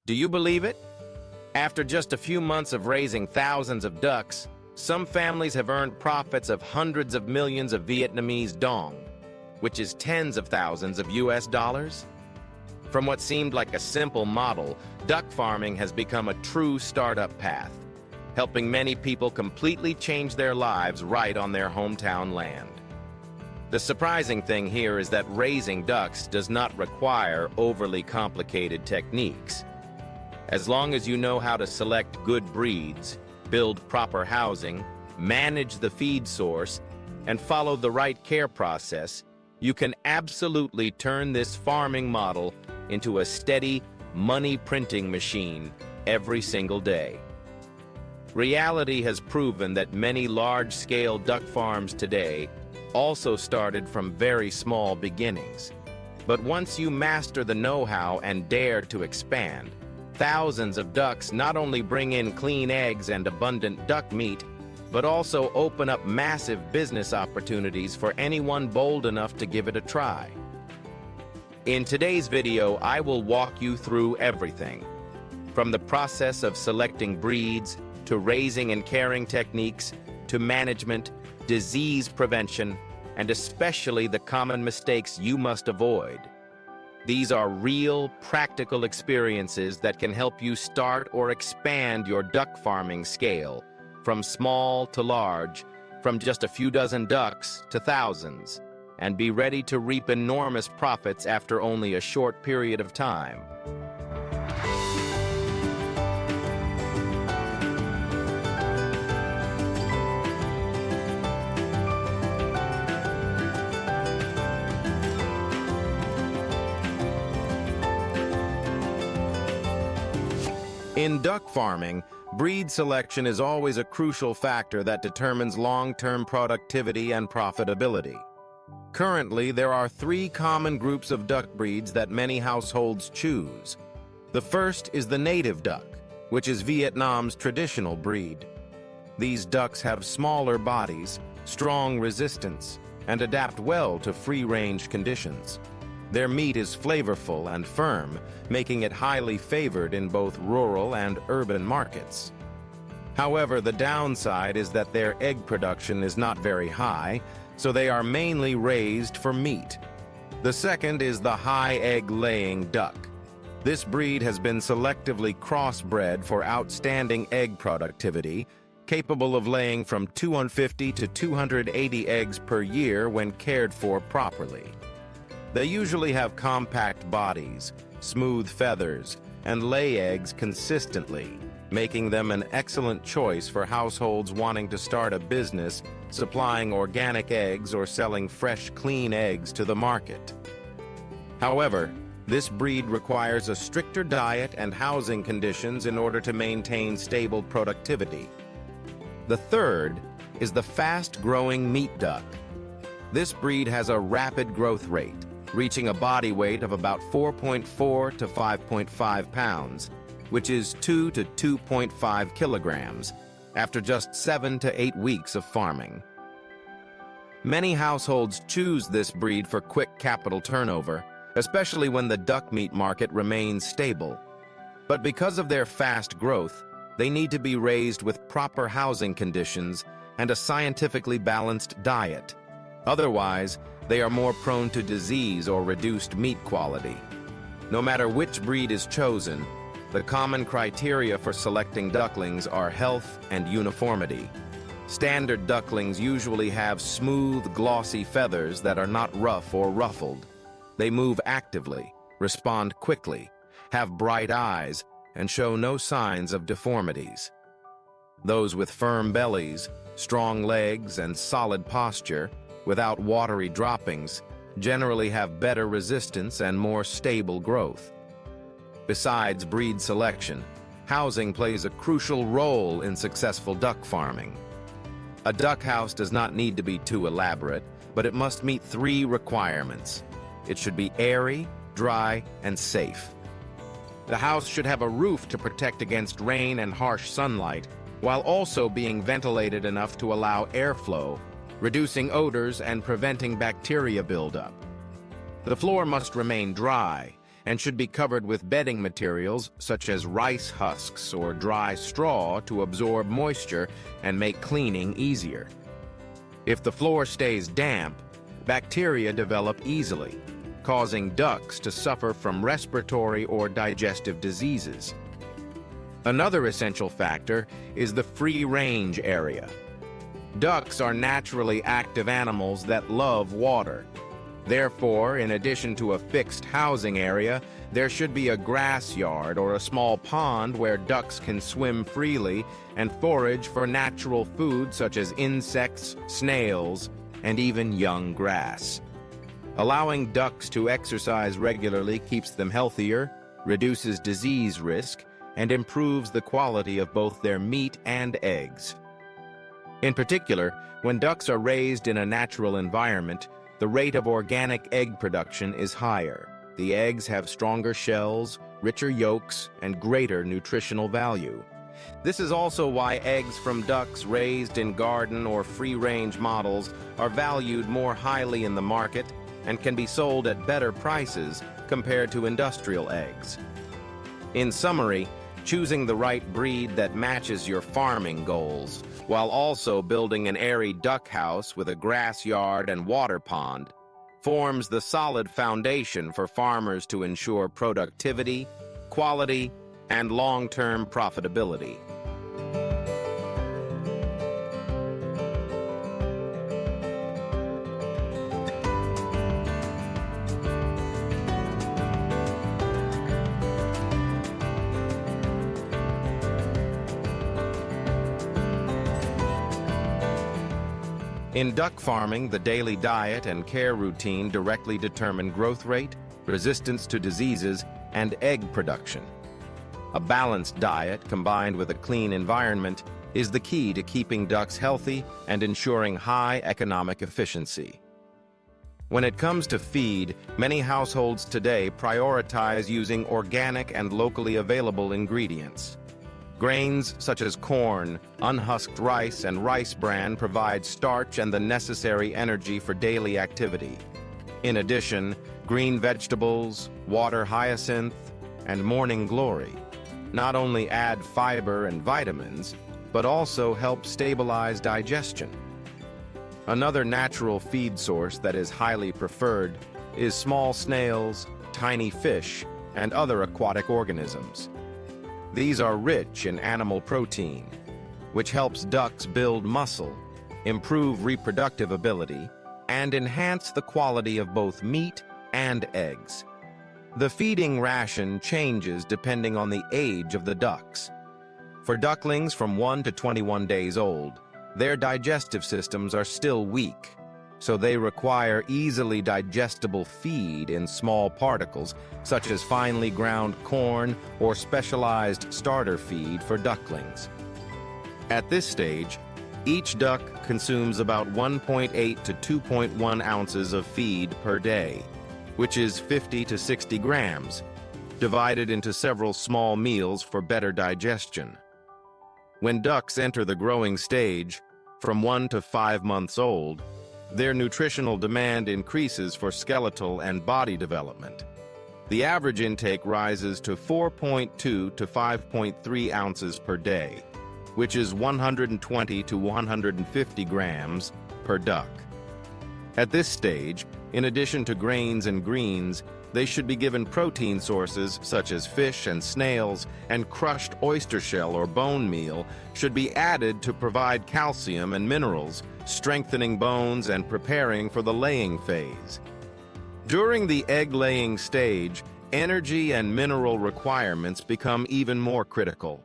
Do you believe it? After just a few months of raising thousands of ducks, some families have earned profits of hundreds of millions of Vietnamese dong, which is tens of thousands of US dollars. From what seemed like a simple model, duck farming has become a true startup path, helping many people completely change their lives right on their hometown land. The surprising thing here is that raising ducks does not require overly complicated techniques. As long as you know how to select good breeds, build proper housing, manage the feed source, and follow the right care process, you can absolutely turn this farming model into a steady, money-printing machine every single day. Reality has proven that many large-scale duck farms today also started from very small beginnings. But once you master the know-how and dare to expand, thousands of ducks not only bring in clean eggs and abundant duck meat, but also open up massive business opportunities for anyone bold enough to give it a try. In today's video, I will walk you through everything, from the process of selecting breeds, to raising and caring techniques, to management, disease prevention, and especially the common mistakes you must avoid. These are real, practical experiences that can help you start or expand your duck farming scale, from small to large, from just a few dozen ducks to thousands, and be ready to reap enormous profits after only a short period of time. In duck farming, breed selection is always a crucial factor that determines long-term productivity and profitability. Currently, there are three common groups of duck breeds that many households choose. The first is the native duck, which is Vietnam's traditional breed. These ducks have smaller bodies, strong resistance, and adapt well to free-range conditions. Their meat is flavorful and firm, making it highly favored in both rural and urban markets. However, the downside is that their egg production is not very high, so they are mainly raised for meat. The second is the high egg-laying duck. This breed has been selectively crossbred for outstanding egg productivity, capable of laying from 250 to 280 eggs per year when cared for properly. They usually have compact bodies, smooth feathers, and lay eggs consistently, making them an excellent choice for households wanting to start a business supplying organic eggs or selling fresh, clean eggs to the market. However, this breed requires a stricter diet and housing conditions in order to maintain stable productivity. The third is the fast-growing meat duck. This breed has a rapid growth rate, reaching a body weight of about 4.4 to 5.5 pounds, which is 2 to 2.5 kilograms, after just 7 to 8 weeks of farming. Many households choose this breed for quick capital turnover, especially when the duck meat market remains stable. But because of their fast growth, they need to be raised with proper housing conditions and a scientifically balanced diet. Otherwise, they are more prone to disease or reduced meat quality. No matter which breed is chosen, the common criteria for selecting ducklings are health and uniformity. Standard ducklings usually have smooth, glossy feathers that are not rough or ruffled. They move actively, respond quickly, have bright eyes, and show no signs of deformities. Those with firm bellies, strong legs, and solid posture, without watery droppings, generally have better resistance and more stable growth. Besides breed selection, housing plays a crucial role in successful duck farming. A duck house does not need to be too elaborate, but it must meet three requirements. It should be airy, dry, and safe. The house should have a roof to protect against rain and harsh sunlight, while also being ventilated enough to allow airflow, reducing odors and preventing bacteria buildup. The floor must remain dry, and should be covered with bedding materials such as rice husks or dry straw to absorb moisture and make cleaning easier. If the floor stays damp, bacteria develop easily, causing ducks to suffer from respiratory or digestive diseases. Another essential factor is the free-range area. Ducks are naturally active animals that love water. Therefore, in addition to a fixed housing area, there should be a grass yard or a small pond where ducks can swim freely and forage for natural food such as insects, snails, and even young grass. Allowing ducks to exercise regularly keeps them healthier, reduces disease risk, and improves the quality of both their meat and eggs. In particular, when ducks are raised in a natural environment, the rate of organic egg production is higher. The eggs have stronger shells, richer yolks, and greater nutritional value. This is also why eggs from ducks raised in garden or free-range models are valued more highly in the market and can be sold at better prices compared to industrial eggs. In summary, choosing the right breed that matches your farming goals, while also building an airy duck house with a grass yard and water pond, forms the solid foundation for farmers to ensure productivity, quality, and long-term profitability. In duck farming, the daily diet and care routine directly determine growth rate, resistance to diseases, and egg production. A balanced diet combined with a clean environment is the key to keeping ducks healthy and ensuring high economic efficiency. When it comes to feed, many households today prioritize using organic and locally available ingredients. Grains such as corn, unhusked rice, and rice bran provide starch and the necessary energy for daily activity. In addition, green vegetables, water hyacinth, and morning glory not only add fiber and vitamins, but also help stabilize digestion. Another natural feed source that is highly preferred is small snails, tiny fish, and other aquatic organisms. These are rich in animal protein, which helps ducks build muscle, improve reproductive ability, and enhance the quality of both meat and eggs. The feeding ration changes depending on the age of the ducks. For ducklings from 1 to 21 days old, their digestive systems are still weak, so they require easily digestible feed in small particles, such as finely ground corn or specialized starter feed for ducklings. At this stage, each duck consumes about 1.8 to 2.1 ounces of feed per day, which is 50 to 60 grams, divided into several small meals for better digestion. When ducks enter the growing stage, from 1 to 5 months old, their nutritional demand increases for skeletal and body development. The average intake rises to 4.2 to 5.3 ounces per day, which is 120 to 150 grams per duck. At this stage, in addition to grains and greens, they should be given protein sources such as fish and snails, and crushed oyster shell or bone meal should be added to provide calcium and minerals, strengthening bones and preparing for the laying phase. During the egg-laying stage, energy and mineral requirements become even more critical.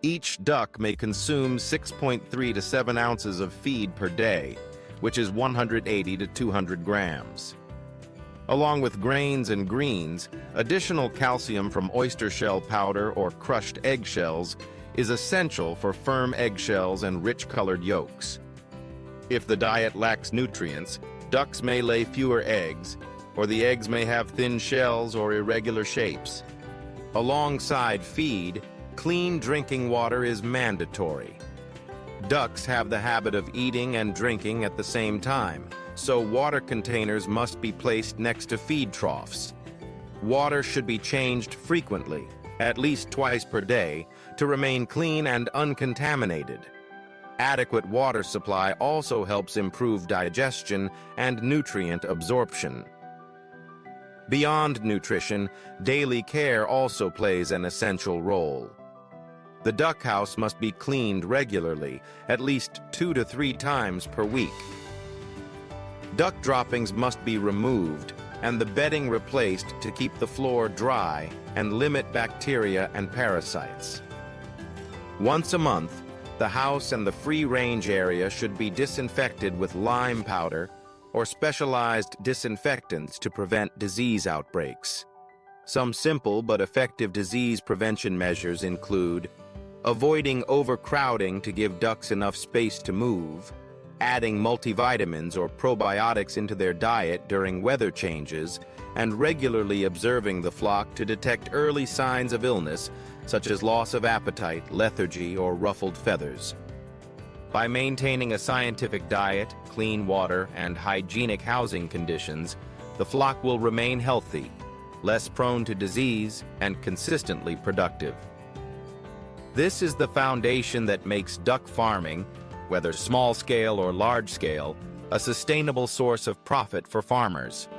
Each duck may consume 6.3 to 7 ounces of feed per day, which is 180 to 200 grams. Along with grains and greens, additional calcium from oyster shell powder or crushed eggshells is essential for firm eggshells and rich-colored yolks. If the diet lacks nutrients, ducks may lay fewer eggs, or the eggs may have thin shells or irregular shapes. Alongside feed, clean drinking water is mandatory. Ducks have the habit of eating and drinking at the same time, so water containers must be placed next to feed troughs. Water should be changed frequently, at least twice per day, to remain clean and uncontaminated. Adequate water supply also helps improve digestion and nutrient absorption. Beyond nutrition, daily care also plays an essential role. The duck house must be cleaned regularly, at least 2 to 3 times per week. Duck droppings must be removed and the bedding replaced to keep the floor dry and limit bacteria and parasites. Once a month, the house and the free-range area should be disinfected with lime powder or specialized disinfectants to prevent disease outbreaks. Some simple but effective disease prevention measures include avoiding overcrowding to give ducks enough space to move, adding multivitamins or probiotics into their diet during weather changes, and regularly observing the flock to detect early signs of illness, such as loss of appetite, lethargy, or ruffled feathers. By maintaining a scientific diet, clean water, and hygienic housing conditions, the flock will remain healthy, less prone to disease, and consistently productive. This is the foundation that makes duck farming, whether small-scale or large-scale, a sustainable source of profit for farmers.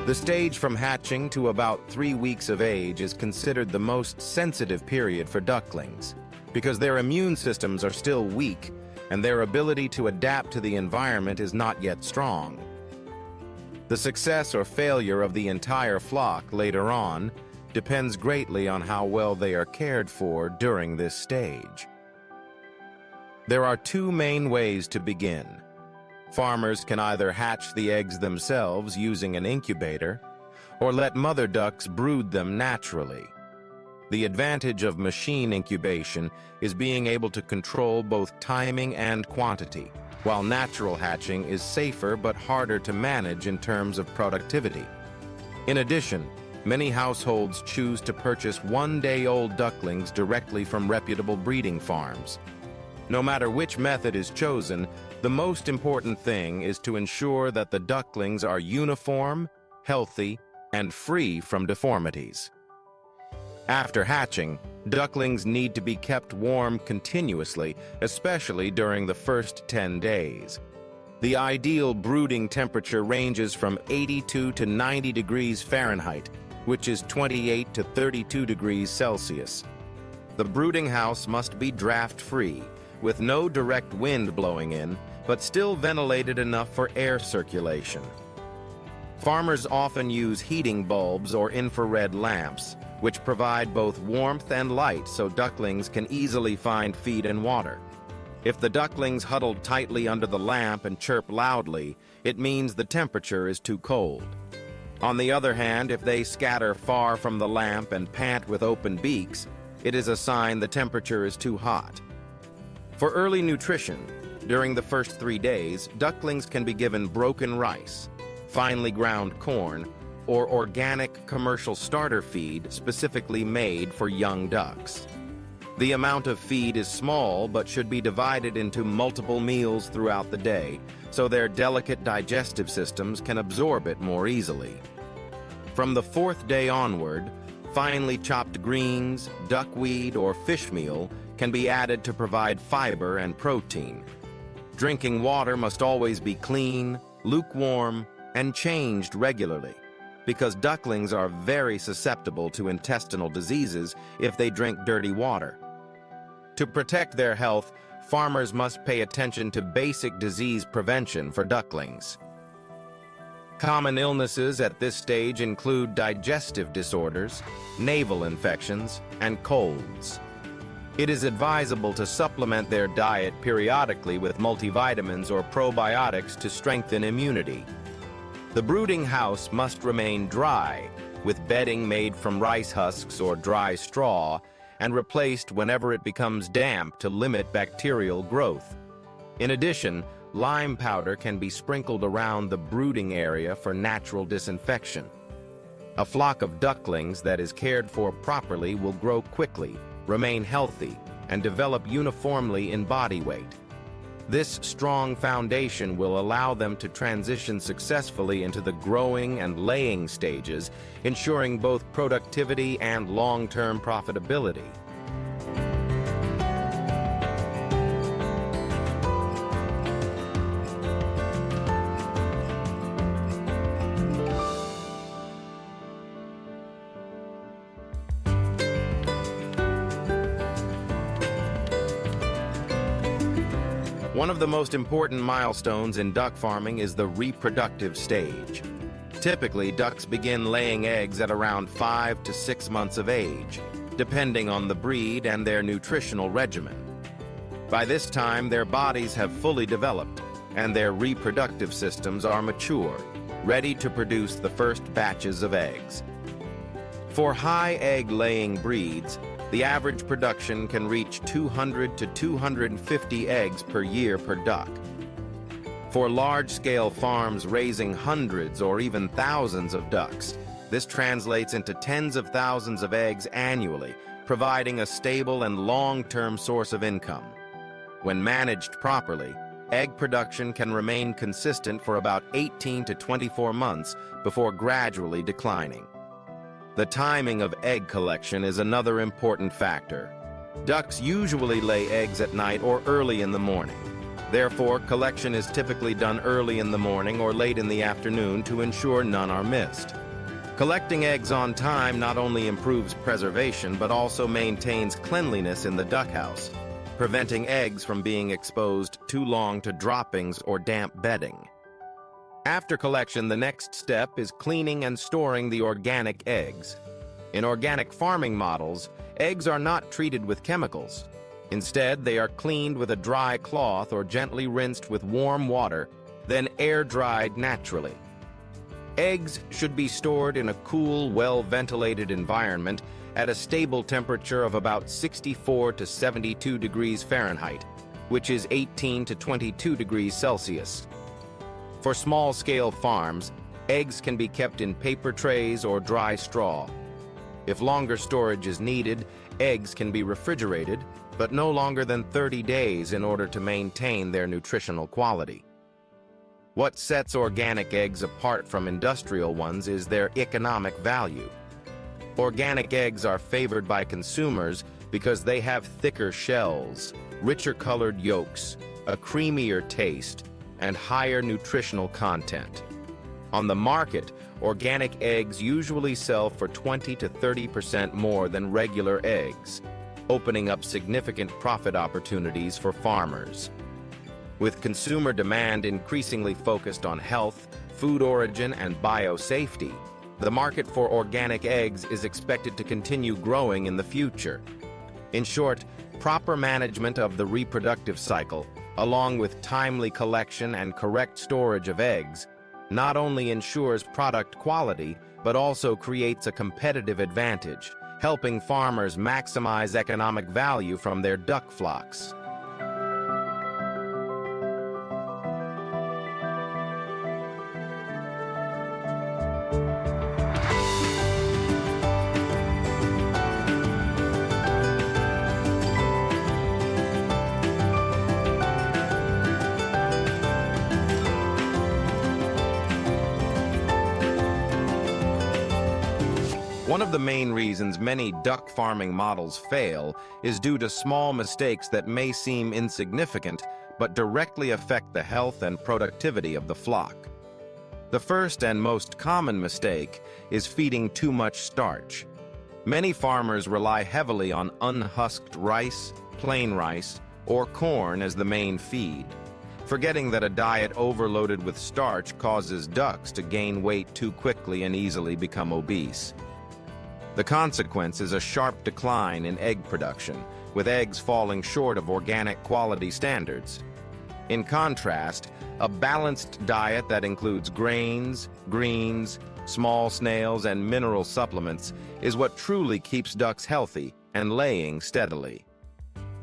The stage from hatching to about 3 weeks of age is considered the most sensitive period for ducklings, because their immune systems are still weak and their ability to adapt to the environment is not yet strong. The success or failure of the entire flock later on depends greatly on how well they are cared for during this stage. There are 2 main ways to begin. Farmers can either hatch the eggs themselves using an incubator, or let mother ducks brood them naturally. The advantage of machine incubation is being able to control both timing and quantity, while natural hatching is safer but harder to manage in terms of productivity. In addition, many households choose to purchase 1-day-old ducklings directly from reputable breeding farms. No matter which method is chosen, the most important thing is to ensure that the ducklings are uniform, healthy, and free from deformities. After hatching, ducklings need to be kept warm continuously, especially during the first 10 days. The ideal brooding temperature ranges from 82 to 90 degrees Fahrenheit, which is 28 to 32 degrees Celsius. The brooding house must be draft-free, with no direct wind blowing in, but still ventilated enough for air circulation. Farmers often use heating bulbs or infrared lamps, which provide both warmth and light so ducklings can easily find feed and water. If the ducklings huddle tightly under the lamp and chirp loudly, it means the temperature is too cold. On the other hand, if they scatter far from the lamp and pant with open beaks, it is a sign the temperature is too hot. For early nutrition, during the first 3 days, ducklings can be given broken rice, finely ground corn, or organic commercial starter feed specifically made for young ducks. The amount of feed is small but should be divided into multiple meals throughout the day so their delicate digestive systems can absorb it more easily. From the 4th day onward, finely chopped greens, duckweed, or fish meal can be added to provide fiber and protein. Drinking water must always be clean, lukewarm, and changed regularly, because ducklings are very susceptible to intestinal diseases if they drink dirty water. To protect their health, farmers must pay attention to basic disease prevention for ducklings. Common illnesses at this stage include digestive disorders, naval infections, and colds. It is advisable to supplement their diet periodically with multivitamins or probiotics to strengthen immunity. The brooding house must remain dry, with bedding made from rice husks or dry straw, and replaced whenever it becomes damp to limit bacterial growth. In addition, lime powder can be sprinkled around the brooding area for natural disinfection. A flock of ducklings that is cared for properly will grow quickly, remain healthy, and develop uniformly in body weight. This strong foundation will allow them to transition successfully into the growing and laying stages, ensuring both productivity and long-term profitability. One of the most important milestones in duck farming is the reproductive stage. Typically, ducks begin laying eggs at around 5 to 6 months of age, depending on the breed and their nutritional regimen. By this time, their bodies have fully developed, and their reproductive systems are mature, ready to produce the first batches of eggs. For high egg-laying breeds, the average production can reach 200 to 250 eggs per year per duck. For large-scale farms raising hundreds or even thousands of ducks, this translates into tens of thousands of eggs annually, providing a stable and long-term source of income. When managed properly, egg production can remain consistent for about 18 to 24 months before gradually declining. The timing of egg collection is another important factor. Ducks usually lay eggs at night or early in the morning. Therefore, collection is typically done early in the morning or late in the afternoon to ensure none are missed. Collecting eggs on time not only improves preservation but also maintains cleanliness in the duck house, preventing eggs from being exposed too long to droppings or damp bedding. After collection, the next step is cleaning and storing the organic eggs. In organic farming models, eggs are not treated with chemicals. Instead, they are cleaned with a dry cloth or gently rinsed with warm water, then air-dried naturally. Eggs should be stored in a cool, well-ventilated environment at a stable temperature of about 64 to 72 degrees Fahrenheit, which is 18 to 22 degrees Celsius. For small-scale farms, eggs can be kept in paper trays or dry straw. If longer storage is needed, eggs can be refrigerated, but no longer than 30 days in order to maintain their nutritional quality. What sets organic eggs apart from industrial ones is their economic value. Organic eggs are favored by consumers because they have thicker shells, richer colored yolks, a creamier taste, and higher nutritional content. On the market, organic eggs usually sell for 20 to 30% more than regular eggs, opening up significant profit opportunities for farmers. With consumer demand increasingly focused on health, food origin, and biosafety, the market for organic eggs is expected to continue growing in the future. In short, proper management of the reproductive cycle, along with timely collection and correct storage of eggs, not only ensures product quality, but also creates a competitive advantage, helping farmers maximize economic value from their duck flocks. One of the main reasons many duck farming models fail is due to small mistakes that may seem insignificant, but directly affect the health and productivity of the flock. The first and most common mistake is feeding too much starch. Many farmers rely heavily on unhusked rice, plain rice, or corn as the main feed, forgetting that a diet overloaded with starch causes ducks to gain weight too quickly and easily become obese. The consequence is a sharp decline in egg production, with eggs falling short of organic quality standards. In contrast, a balanced diet that includes grains, greens, small snails, and mineral supplements is what truly keeps ducks healthy and laying steadily.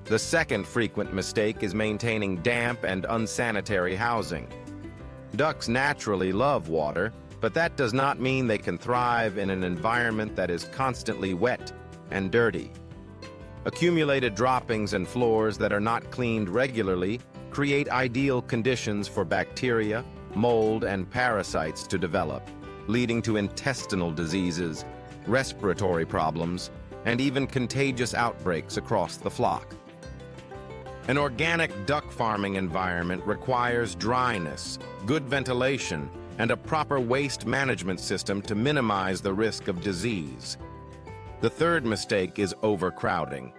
The second frequent mistake is maintaining damp and unsanitary housing. Ducks naturally love water, but that does not mean they can thrive in an environment that is constantly wet and dirty. Accumulated droppings and floors that are not cleaned regularly create ideal conditions for bacteria, mold, and parasites to develop, leading to intestinal diseases, respiratory problems, and even contagious outbreaks across the flock. An organic duck farming environment requires dryness, good ventilation, and a proper waste management system to minimize the risk of disease. The third mistake is overcrowding.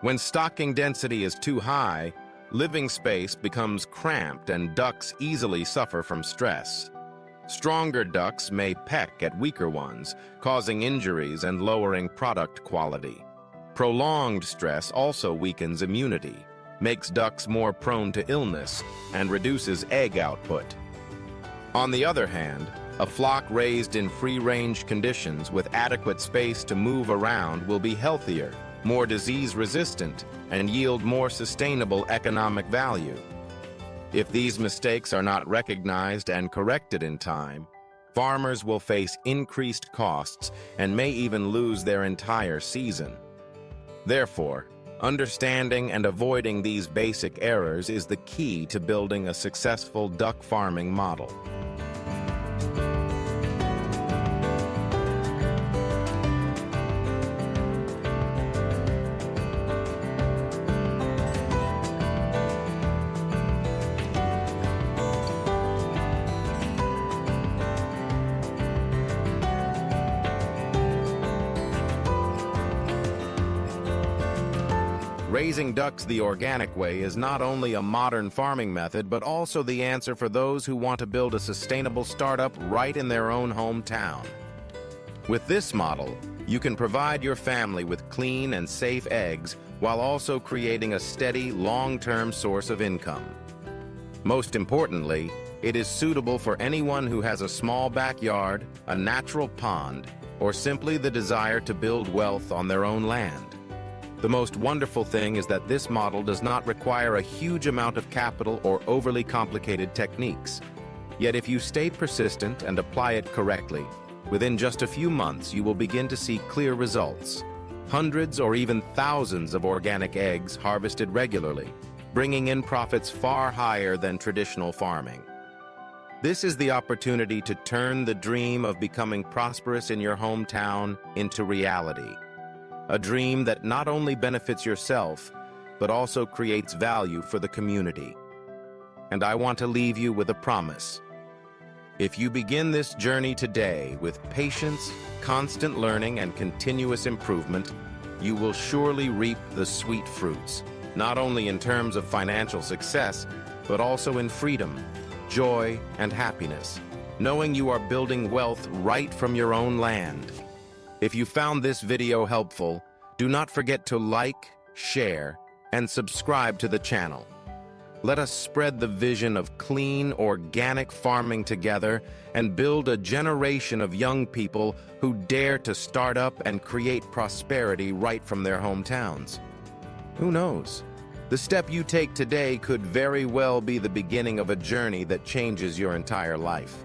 When stocking density is too high, living space becomes cramped and ducks easily suffer from stress. Stronger ducks may peck at weaker ones, causing injuries and lowering product quality. Prolonged stress also weakens immunity, makes ducks more prone to illness, and reduces egg output. On the other hand, a flock raised in free-range conditions with adequate space to move around will be healthier, more disease-resistant, and yield more sustainable economic value. If these mistakes are not recognized and corrected in time, farmers will face increased costs and may even lose their entire season. Therefore, understanding and avoiding these basic errors is the key to building a successful duck farming model. Raising ducks the organic way is not only a modern farming method, but also the answer for those who want to build a sustainable startup right in their own hometown. With this model, you can provide your family with clean and safe eggs while also creating a steady, long-term source of income. Most importantly, it is suitable for anyone who has a small backyard, a natural pond, or simply the desire to build wealth on their own land. The most wonderful thing is that this model does not require a huge amount of capital or overly complicated techniques. Yet if you stay persistent and apply it correctly, within just a few months you will begin to see clear results. Hundreds or even thousands of organic eggs harvested regularly, bringing in profits far higher than traditional farming. This is the opportunity to turn the dream of becoming prosperous in your hometown into reality. A dream that not only benefits yourself, but also creates value for the community. And I want to leave you with a promise. If you begin this journey today with patience, constant learning, and continuous improvement, you will surely reap the sweet fruits, not only in terms of financial success, but also in freedom, joy, and happiness, knowing you are building wealth right from your own land. If you found this video helpful, do not forget to like, share, and subscribe to the channel. Let us spread the vision of clean, organic farming together and build a generation of young people who dare to start up and create prosperity right from their hometowns. Who knows? The step you take today could very well be the beginning of a journey that changes your entire life.